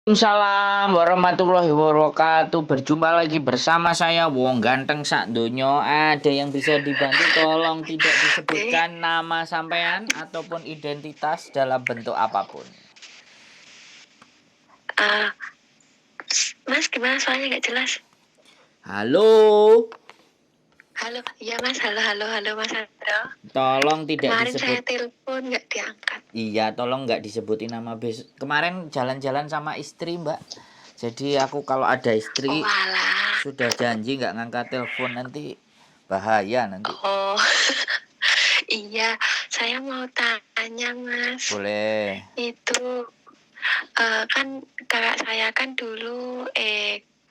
Waalaikumsalam warahmatullahi wabarakatuh. Berjumpa lagi bersama saya Wong Ganteng Sak Donya. Ada yang bisa dibantu tolong tidak disebutkan nama sampean ataupun identitas dalam bentuk apapun. Ah, Mas gimana soalnya nggak jelas. Halo. Halo, iya Mas, halo Mas Andro. Tolong tidak Kemarin disebut. saya telepon nggak diangkat. Iya, tolong nggak disebutin nama kemarin jalan-jalan sama istri, Mbak. Jadi aku kalau ada istri Oh alah. sudah janji nggak ngangkat telepon, nanti bahaya nanti. Oh iya, saya mau tanya Mas. Boleh. Itu kan kakak saya kan dulu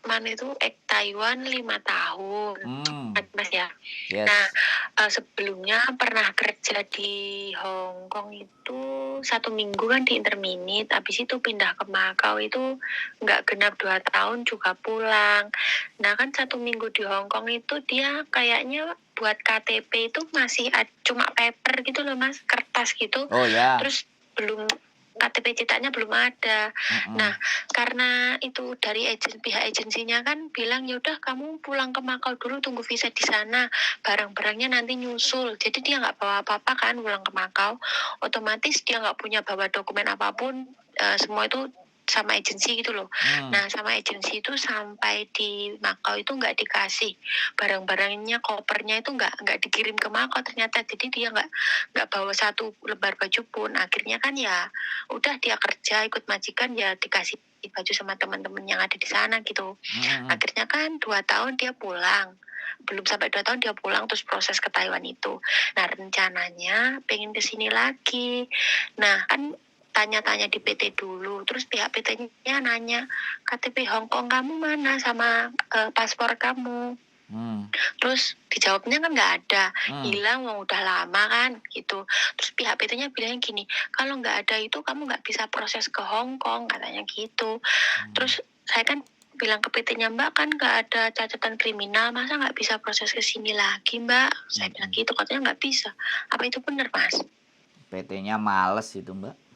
mana itu Taiwan 5 tahun. Mas ya. Yes. Nah, sebelumnya pernah kerja di Hong Kong itu 1 minggu kan di Interminit, habis itu pindah ke Makau itu nggak genap 2 tahun juga pulang. Nah kan 1 minggu di Hong Kong itu dia kayaknya buat KTP itu masih cuma paper gitu loh Mas, kertas gitu. Oh ya. Terus belum KTP cetaknya belum ada. Nah, karena itu dari pihak agensinya kan bilang ya udah kamu pulang ke Makau dulu, tunggu visa di sana, barang-barangnya nanti nyusul. Jadi dia nggak bawa apa-apa kan pulang ke Makau, otomatis dia nggak punya bawa dokumen apapun, semua itu sama agensi gitu loh. Nah sama agensi itu sampai di Makau itu nggak dikasih barang-barangnya, kopernya itu nggak dikirim ke Makau ternyata. Jadi dia nggak bawa satu lembar baju pun. Akhirnya kan ya udah dia kerja ikut majikan ya dikasih baju sama teman-teman yang ada di sana gitu. Akhirnya kan 2 tahun dia pulang, belum sampai 2 tahun dia pulang terus proses ke Taiwan itu. Nah rencananya pengen kesini lagi. Nah kan tanya-tanya di PT dulu, terus pihak PT-nya nanya KTP Hong Kong kamu mana sama paspor kamu. Terus dijawabnya kan nggak ada, hilang, mau udah lama kan gitu. Terus pihak PT-nya bilang gini, kalau nggak ada itu kamu nggak bisa proses ke Hong Kong, katanya gitu. Terus saya kan bilang ke PT-nya, Mbak kan nggak ada catatan kriminal, masa nggak bisa proses ke sini lagi Mbak? Saya bilang gitu, katanya nggak bisa. Apa itu benar Mas? PT-nya males itu Mbak.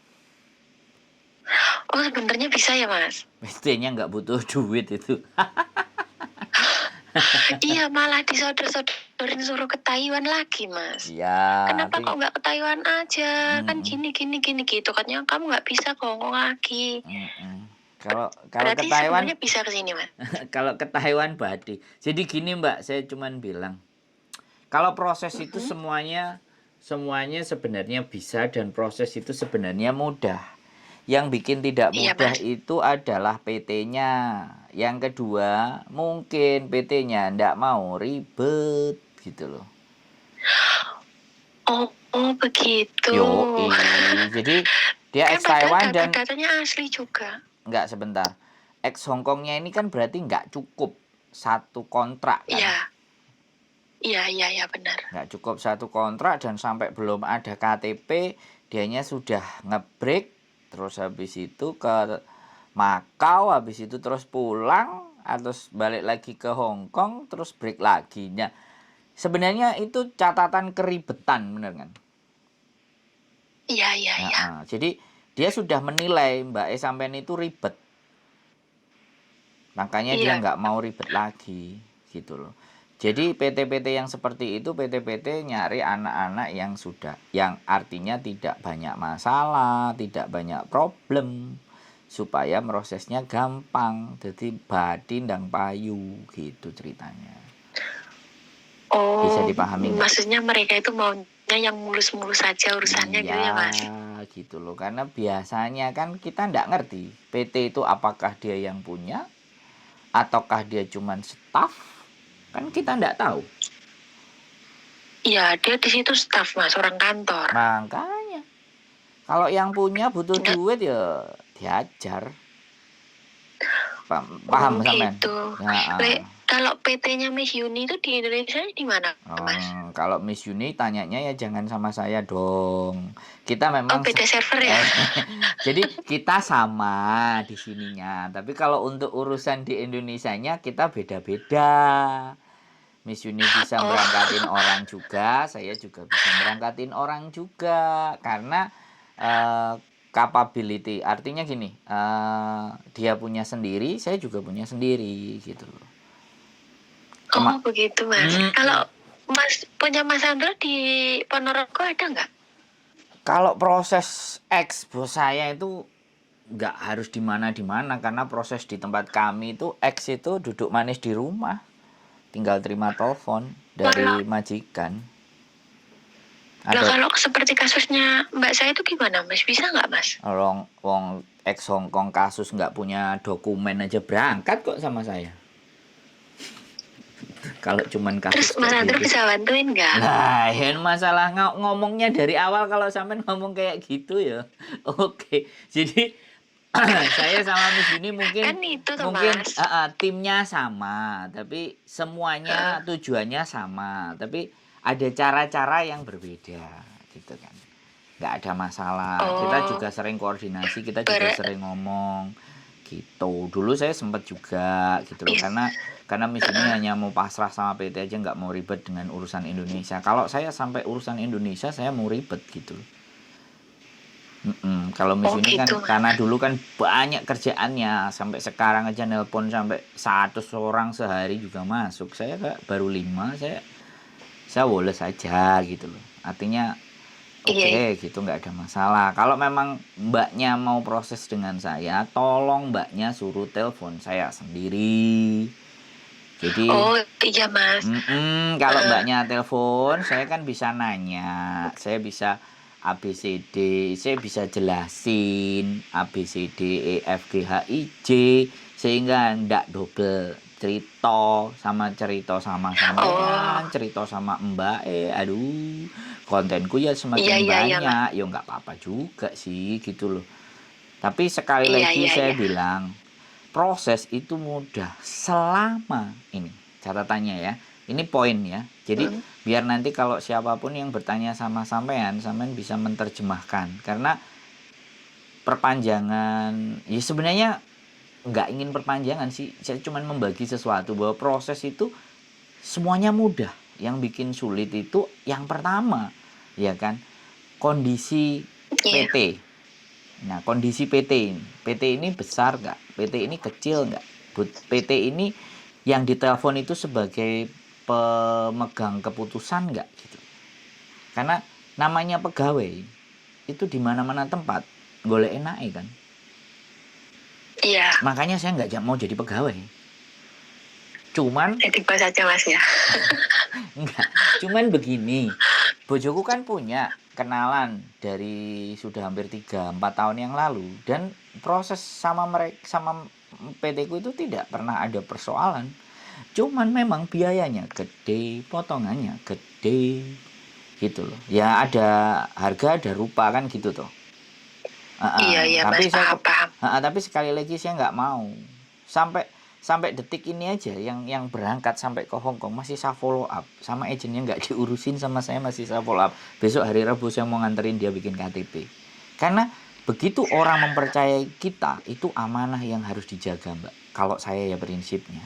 Oh sebenarnya bisa ya Mas? PT-nya nggak butuh duit itu. Iya malah disodor-sodorin suruh ke Taiwan lagi Mas. Iya. Kenapa kok nggak ke Taiwan aja? Kan gini gitu. Katanya kamu nggak bisa ke Hong Kong lagi. Kalau Berarti ke Taiwan sebenarnya bisa ke sini Mas. kalau ke Taiwan Badi. Jadi gini Mbak, saya cuman bilang kalau proses itu semuanya sebenarnya bisa, dan proses itu sebenarnya mudah. Yang bikin tidak mudah itu adalah PT-nya. Yang kedua, mungkin PT-nya ndak mau ribet gitu loh. Oh begitu. Jadi dia ex Taiwan dan datanya asli juga. Enggak, sebentar. Ex Hongkongnya ini kan berarti nggak cukup satu kontrak kan? Iya benar. Nggak cukup satu kontrak, dan sampai belum ada KTP dianya sudah ngebreak. Terus habis itu ke Makau, habis itu terus pulang, terus balik lagi ke Hong Kong, terus break lagi. Nah, sebenarnya itu catatan keribetan, bener kan? Iya. Jadi dia sudah menilai Mbak sampean itu ribet, makanya dia nggak mau ribet lagi gitu loh. Jadi PT-PT yang seperti itu, PT-PT nyari anak-anak yang artinya tidak banyak masalah, tidak banyak problem, supaya prosesnya gampang. Jadi badi ndang payu gitu ceritanya. Oh, bisa dipahami nggak? Maksudnya mereka itu maunya yang mulus-mulus saja urusannya gitu ya Mas? Gitu loh. Karena biasanya kan kita nggak ngerti PT itu apakah dia yang punya ataukah dia cuman staff. Kan kita nggak tahu. Iya, dia di situ staff Mas, orang kantor. Makanya kalau yang punya butuh duit ya diajar. Paham sampean? Gitu. Kalau PT-nya Miss Yuni itu di Indonesia di mana, Mas? Kalau Miss Yuni tanyanya ya jangan sama saya dong. Kita memang beda server ya. Jadi kita sama di sininya. Tapi kalau untuk urusan di Indonesianya kita beda-beda. Miss Yuni bisa berangkatin orang juga, saya juga bisa berangkatin orang juga. Karena capability. Artinya gini, dia punya sendiri, saya juga punya sendiri gitu loh. Oh begitu Mas. Mm-mm. Kalau Mas punya Mas Andro di Ponorogo ada nggak? Kalau proses X bos saya itu nggak harus di mana karena proses di tempat kami itu X itu duduk manis di rumah, tinggal terima telepon dari majikan. Nah kalau seperti kasusnya Mbak saya itu gimana Mas? Bisa nggak Mas? Wong ex Hongkong kasus nggak punya dokumen aja berangkat kok sama saya. Kalau cuman kasus terus Mas Andro bisa bantuin nggak? Nah, ya masalah ngomongnya dari awal kalau sampean ngomong kayak gitu ya. Oke. Jadi saya sama Miss Yuni mungkin Kan itu tuh, mungkin Mas. timnya sama, tapi semuanya tujuannya sama, tapi ada cara-cara yang berbeda gitu kan. Nggak ada masalah. Kita juga sering koordinasi, kita juga sering ngomong gitu. Dulu saya sempat juga gitu loh, karena Miss ini hanya mau pasrah sama PT aja, nggak mau ribet dengan urusan Indonesia. Kalau saya sampai urusan Indonesia saya mau ribet gitu loh. Kalau Miss ini kan gitu, karena dulu kan banyak kerjaannya, sampai sekarang aja nelpon sampai 100 orang sehari juga masuk. Saya baru 5, saya woles aja gitu loh. Artinya oke, gitu nggak ada masalah. Kalau memang mbaknya mau proses dengan saya, tolong mbaknya suruh telepon saya sendiri. Jadi iya Mas. Kalau mbaknya telepon, saya kan bisa nanya, saya bisa ABCD, saya bisa jelasin ABCD E F G H I J, sehingga ndak double cerita sama sampean, cerita sama mbak aduh, kontenku ya semakin banyak, ya nggak apa-apa juga sih gitu loh. Tapi sekali lagi saya bilang, proses itu mudah selama ini catatannya ya, ini poin ya. Jadi biar nanti kalau siapapun yang bertanya sama sampean bisa menerjemahkan. Karena perpanjangan ya sebenarnya nggak ingin perpanjangan sih, saya cuma membagi sesuatu bahwa proses itu semuanya mudah. Yang bikin sulit itu yang pertama ya kan, kondisi PT. Nah, kondisi PT ini besar nggak? PT ini kecil nggak? PT ini yang ditelepon itu sebagai pemegang keputusan nggak gitu? Karena namanya pegawai itu di mana-mana tempat golek enak kan? Iya. Makanya saya nggak mau jadi pegawai. Cuman tiba saja Mas ya. Enggak, cuman begini. Bojoku kan punya kenalan dari sudah hampir 3-4 tahun yang lalu, dan proses sama mereka sama PT ku itu tidak pernah ada persoalan. Cuman memang biayanya gede, potongannya gede gitu loh. Ya ada harga ada rupa kan gitu toh. Iya tapi Mas, paham. Tapi sekali lagi saya nggak mau sampai detik ini aja yang berangkat sampai ke Hong Kong masih saya follow up sama agennya, nggak diurusin sama saya, masih saya follow up. Besok hari Rabu saya mau nganterin dia bikin KTP. Karena begitu orang mempercayai kita, itu amanah yang harus dijaga Mbak. Kalau saya ya prinsipnya.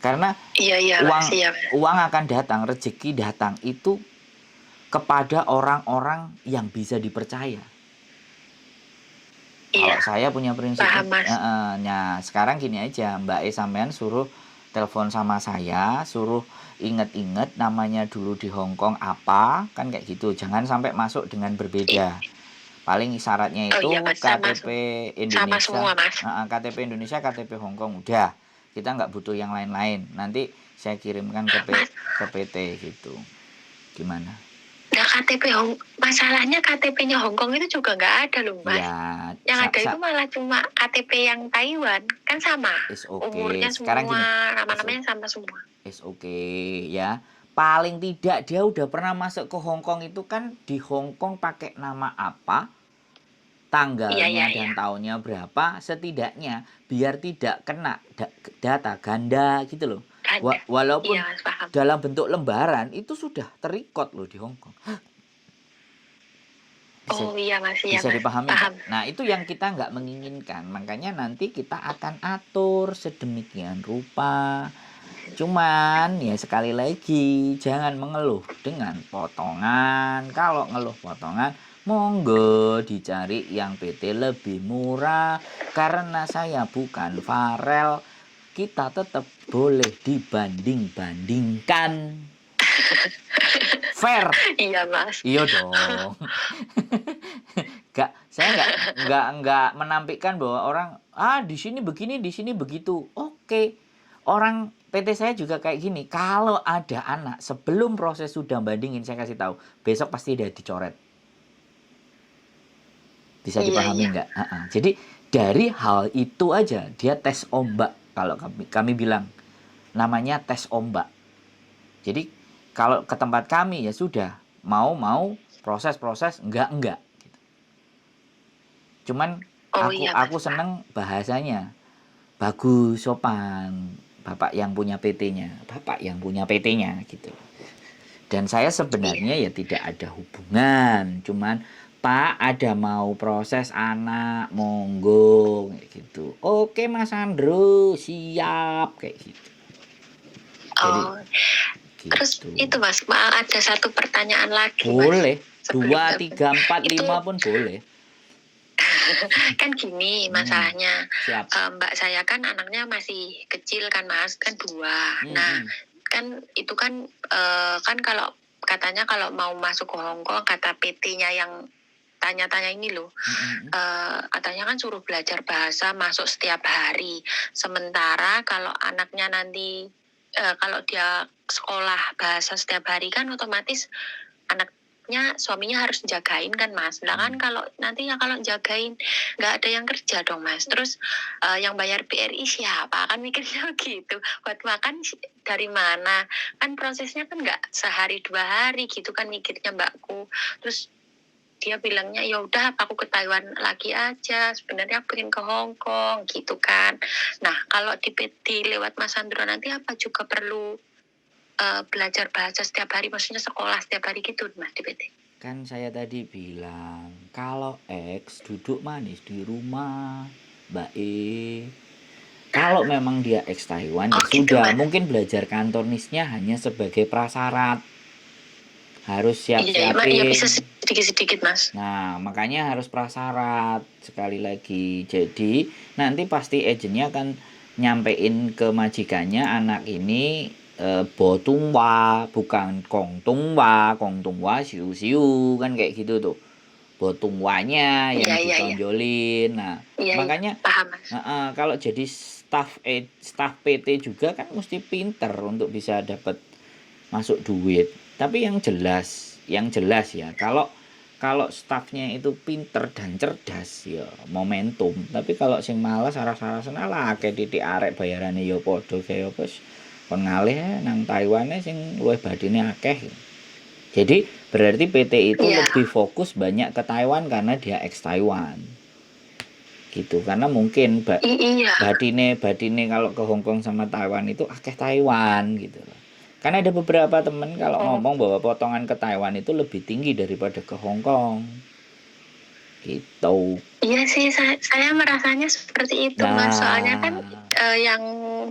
Karena uang akan datang, rezeki datang itu kepada orang-orang yang bisa dipercaya. Kalau saya punya prinsip, nah sekarang gini aja, Mbak sampean suruh telepon sama saya, suruh inget-inget namanya dulu di Hong Kong apa, kan kayak gitu. Jangan sampai masuk dengan berbeda. Paling syaratnya itu KTP Indonesia, semua, Mas. KTP Indonesia, KTP Hong Kong, udah. Kita nggak butuh yang lain-lain. Nanti saya kirimkan ke PT gitu. Gimana? Nah masalahnya KTP-nya Hongkong itu juga nggak ada loh Mas. Ya, yang ada itu malah cuma KTP yang Taiwan, kan sama. Umurnya sekarang semua, nama-namanya sama semua. Ya. Paling tidak dia udah pernah masuk ke Hongkong itu kan, di Hongkong pakai nama apa, tanggalnya dan tahunnya berapa, setidaknya biar tidak kena data ganda gitu loh. Walaupun dalam bentuk lembaran itu sudah terikot loh di Hong Kong. Bisa dipahami. Nah itu yang kita nggak menginginkan. Makanya nanti kita akan atur sedemikian rupa. Cuman ya sekali lagi jangan mengeluh dengan potongan. Kalau ngeluh potongan Monggo dicari yang PT lebih murah. Karena saya bukan Farel, kita tetap boleh dibanding-bandingkan. Fair. Iya Mas. Iya dong. Saya nggak menampilkan bahwa orang di sini begini, di sini begitu. Oke. Orang PT saya juga kayak gini. Kalau ada anak sebelum proses sudah bandingin, saya kasih tahu, besok pasti dia dicoret. Bisa dipahami nggak? Jadi dari hal itu aja dia tes ombak. Kalau kami bilang namanya tes ombak. Jadi kalau ke tempat kami ya sudah mau proses enggak. Gitu. Cuman aku seneng bahasanya bagus, sopan. Bapak yang punya PT-nya gitu. Dan saya sebenarnya ya tidak ada hubungan, cuman Pak ada mau proses anak, monggo kayak gitu. Oke Mas Andro, siap kayak gitu. Jadi, terus itu Mas, ada satu pertanyaan lagi. Boleh, Mas, 2, 3, 4, 5 pun boleh. Kan gini masalahnya, Mbak saya kan anaknya masih kecil kan Mas, kan 2. Nah kan itu kan kan kalau katanya kalau mau masuk ke Hongkong, kata PT-nya yang tanya-tanya ini loh, katanya kan suruh belajar bahasa masuk setiap hari. Sementara kalau anaknya nanti kalau dia sekolah bahasa setiap hari kan otomatis suaminya harus jagain kan Mas. Nah kan kalau nantinya kalau jagain nggak ada yang kerja dong Mas. Terus yang bayar BRI siapa? Kan mikirnya gitu. Buat makan dari mana? Kan prosesnya kan nggak sehari 2 hari gitu kan mikirnya mbakku. Terus dia bilangnya ya udah aku ke Taiwan lagi aja. Sebenarnya pengen ke Hong Kong gitu kan. Nah kalau di lewat Mas Andro nanti apa juga perlu belajar bahasa setiap hari, maksudnya sekolah setiap hari gitu Mas di PT? Kan saya tadi bilang kalau X duduk manis di rumah Mbak E. Kalau memang dia X Taiwan ya sudah, mungkin belajar kantonisnya hanya sebagai prasyarat. Harus siap-siapin. Iya, bisa sedikit-sedikit Mas. Nah makanya harus prasyarat sekali lagi. Jadi nanti pasti agennya akan nyampein ke majikannya anak ini Bo Tung Wa, bukan Kong Tung Wa siu kan kayak gitu tuh. Bo Tung Wa-nya yang ditonjolin. Nah, makanya paham, Mas. Kalau jadi staff PT juga kan mesti pinter untuk bisa dapat masuk duit. Tapi yang jelas ya, kalau staffnya itu pinter dan cerdas ya momentum. Tapi kalau sing malas aras-arasan ala akeh titik arek bayarane ya padha kaya wis kon ngalih nang Taiwan sing luwih badine akeh. Jadi berarti PT itu lebih fokus banyak ke Taiwan karena dia ex Taiwan. Gitu. Karena mungkin badine kalau ke Hong Kong sama Taiwan itu akeh Taiwan gitu loh. Karena ada beberapa teman kalau ngomong bahwa potongan ke Taiwan itu lebih tinggi daripada ke Hong Kong. Gitu. Iya sih, saya merasanya seperti itu Mas. Soalnya kan yang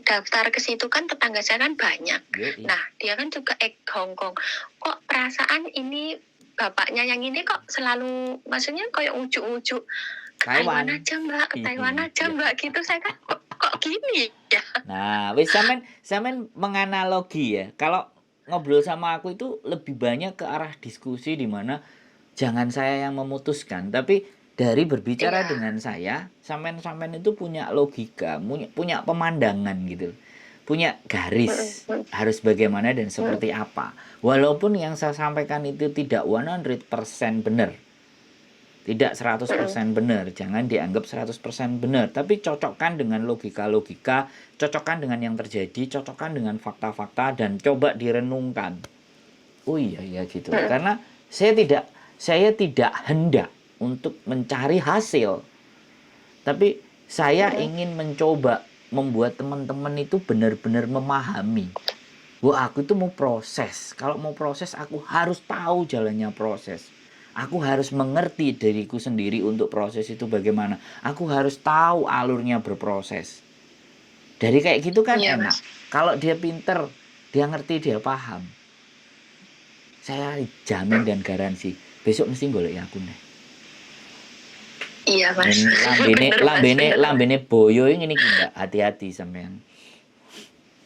daftar ke situ kan tetangga saya kan banyak. Nah, dia kan juga Hong Kong. Kok perasaan ini bapaknya yang ini kok selalu, maksudnya kayak ujuk-ujuk Taiwan aja Mbak, Taiwan aja Mbak gitu. Saya kan kok gini ya. Nah, wis sampean menganalogi ya. Kalau ngobrol sama aku itu lebih banyak ke arah diskusi di mana jangan saya yang memutuskan, tapi dari berbicara dengan saya, sampean itu punya logika, punya pemandangan gitu. Punya garis harus bagaimana dan seperti apa. Walaupun yang saya sampaikan itu tidak 100% benar. Tidak 100% benar, jangan dianggap 100% benar, tapi cocokkan dengan logika-logika, cocokkan dengan yang terjadi, cocokkan dengan fakta-fakta dan coba direnungkan. Oh iya gitu. Karena saya tidak hendak untuk mencari hasil. Tapi saya ingin mencoba membuat teman-teman itu benar-benar memahami. Wah, aku itu mau proses. Kalau mau proses aku harus tahu jalannya proses. Aku harus mengerti diriku sendiri untuk proses itu bagaimana. Aku harus tahu alurnya berproses. Dari kayak gitu kan enak. Kalau dia pinter, dia ngerti, dia paham. Saya jamin dan garansi besok mesti golek aku nih. Iya Mas. Ini lambene Bener Mas, lambene bener Mas. lambene boyo ini ki Mbak, hati-hati sampean.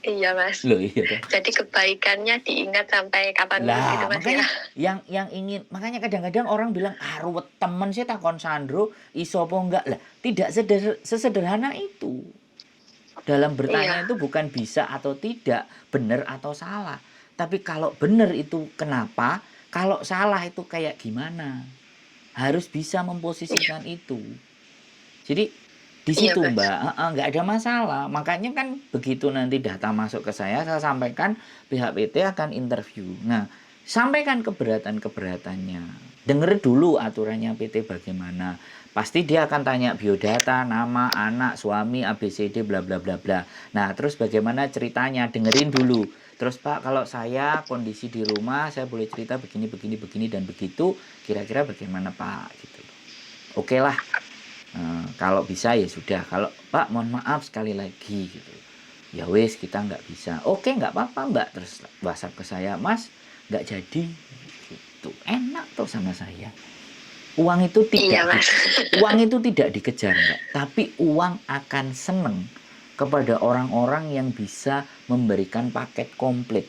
Iya Mas. Loh iya toh. Jadi kebaikannya diingat sampai kapanpun gitu Lah, Mas ya. makanya yang ingin makanya kadang-kadang orang bilang, "Ah, ruwet temen sih takon Sandro, iso apa enggak?" Lah, tidak sesederhana itu. Dalam bertanya Iya, itu bukan bisa atau tidak, benar atau salah. Tapi kalau benar itu kenapa, kalau salah itu kayak gimana. Harus bisa iya, memposisikan itu. Jadi di iya situ Mas. Mbak, heeh, nggak ada masalah. Makanya kan begitu nanti data masuk ke saya sampaikan pihak PT akan interview. Nah, sampaikan keberatan-keberatannya. Dengar dulu aturannya PT bagaimana. Pasti dia akan tanya biodata, nama, anak, suami, ABCD, bla bla bla bla. Nah, terus bagaimana ceritanya? Dengerin dulu. Terus Pak, kalau saya kondisi di rumah, saya boleh cerita begini, begini, begini, dan begitu. Kira-kira bagaimana Pak? Gitu. Oke lah. Kalau bisa ya sudah, kalau Pak mohon maaf sekali lagi gitu, ya wes kita nggak bisa, oke nggak apa-apa Mbak, terus WhatsApp ke saya, Mas nggak jadi gitu, enak tuh sama saya. Uang itu Iya tidak Mas. uang itu tidak dikejar Mbak, tapi uang akan seneng kepada orang-orang yang bisa memberikan paket komplit.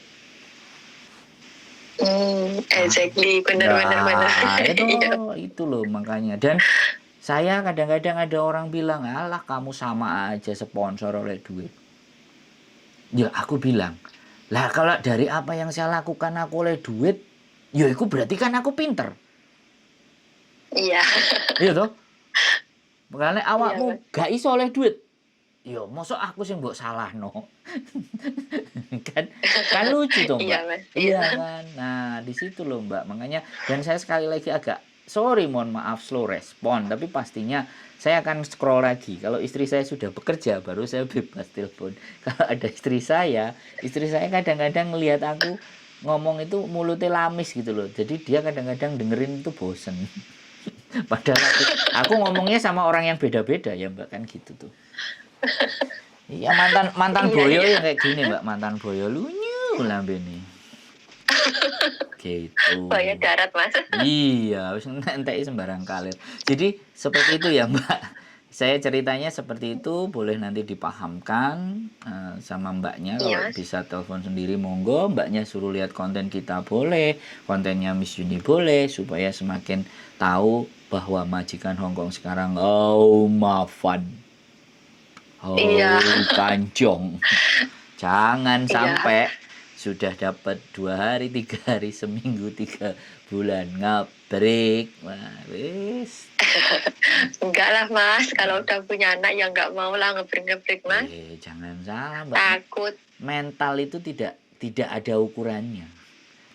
Ah, Exactly. Bener, bener, bener. nah Iya. itu loh makanya. Dan saya kadang-kadang ada orang bilang, alah kamu sama aja sponsor oleh duit. Ya aku bilang, lah kalau dari apa yang saya lakukan aku oleh duit, ya itu berarti kan aku pinter. Iya. Iya toh? Makanya Iya Mas. awakmu gak iso oleh duit. Ya mosok aku sih mbok salah no. kan kan lucu toh Iya Mbak. Mas. Iya Iya. kan. Nah, di situ loh Mbak. Makanya dan saya sekali lagi agak sorry mohon maaf slow respon, tapi pastinya saya akan scroll lagi. Kalau istri saya sudah bekerja baru saya bebas telepon. Kalau ada istri saya kadang-kadang ngelihat aku ngomong itu mulutnya lamis gitu loh. Jadi dia kadang-kadang dengerin itu bosen. Padahal aku ngomongnya sama orang yang beda-beda ya Mbak kan gitu tuh. Iya mantan mantan Iya, boyo iya. yang kayak gini Mbak, mantan boyo lunyu lambene. Gitu. Bahaya darat Mas. Iya, wis ngenteki sembarang kalir. Jadi seperti itu ya Mbak. Saya ceritanya seperti itu, boleh nanti dipahamkan sama Mbaknya. Iya Kalau Mas. bisa telepon sendiri monggo, Mbaknya suruh lihat konten kita boleh, kontennya Miss Yuni boleh, supaya semakin tahu bahwa majikan Hongkong sekarang oh mafan. Iya. Oh, kanjong. Jangan Iya. sampai sudah dapat 2 hari, 3 hari, seminggu, 3 bulan ngabrik. Wah, wis. Enggak lah Mas. Kalau udah punya anak ya nggak mau lah ngebrik-ngebrik Mas. Jangan salah, Mbak. Takut. Mental itu tidak ada ukurannya.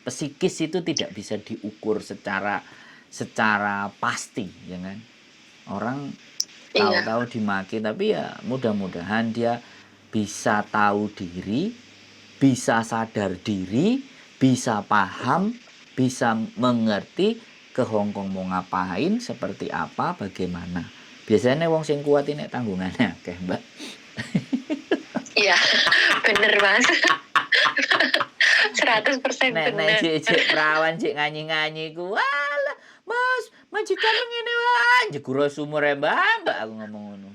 Psikis itu tidak bisa diukur secara pasti, ya kan? Orang Iya. tahu-tahu dimaki, tapi ya mudah-mudahan dia bisa tahu diri, bisa sadar diri, bisa paham, bisa mengerti ke Hongkong mau ngapain, seperti apa, bagaimana. Biasanya wong sing kuat ini tanggungannya akeh, Mbak. Iya. Bener Mas. 100% Nek bener. cek perawan cek nganyi-nganyi ku, walah, Mas, majikan ngene wae, jeguro sumur Mbak, aku ngomong ngono.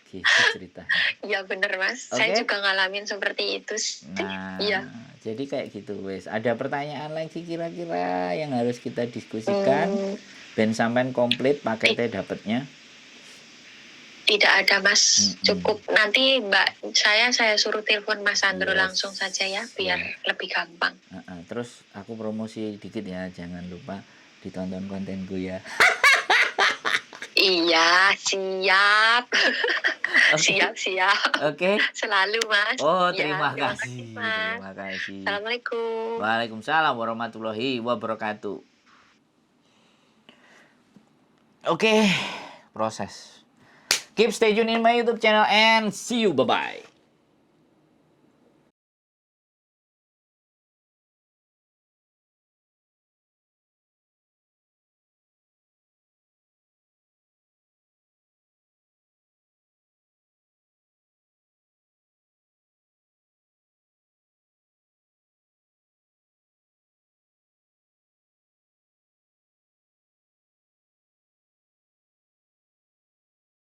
Gitu ceritanya. Iya bener Mas. Oke. Saya juga ngalamin seperti itu. Nah, Iya. jadi kayak gitu wes. Ada pertanyaan lagi kira-kira yang harus kita diskusikan? Ben sampean komplit paketnya dapatnya. Tidak ada Mas. Mm-mm. Cukup nanti saya suruh telepon Mas Sandro Yes. langsung saja ya biar lebih gampang. Terus aku promosi dikit ya, jangan lupa ditonton kontenku ya. Iya, siap. Siap. Oke. Selalu Mas. Oh, Ya, terima kasih. Mas. Terima kasih. Assalamualaikum. Waalaikumsalam warahmatullahi wabarakatuh. Oke, proses. Keep stay tune in my YouTube channel and see you. Bye-bye.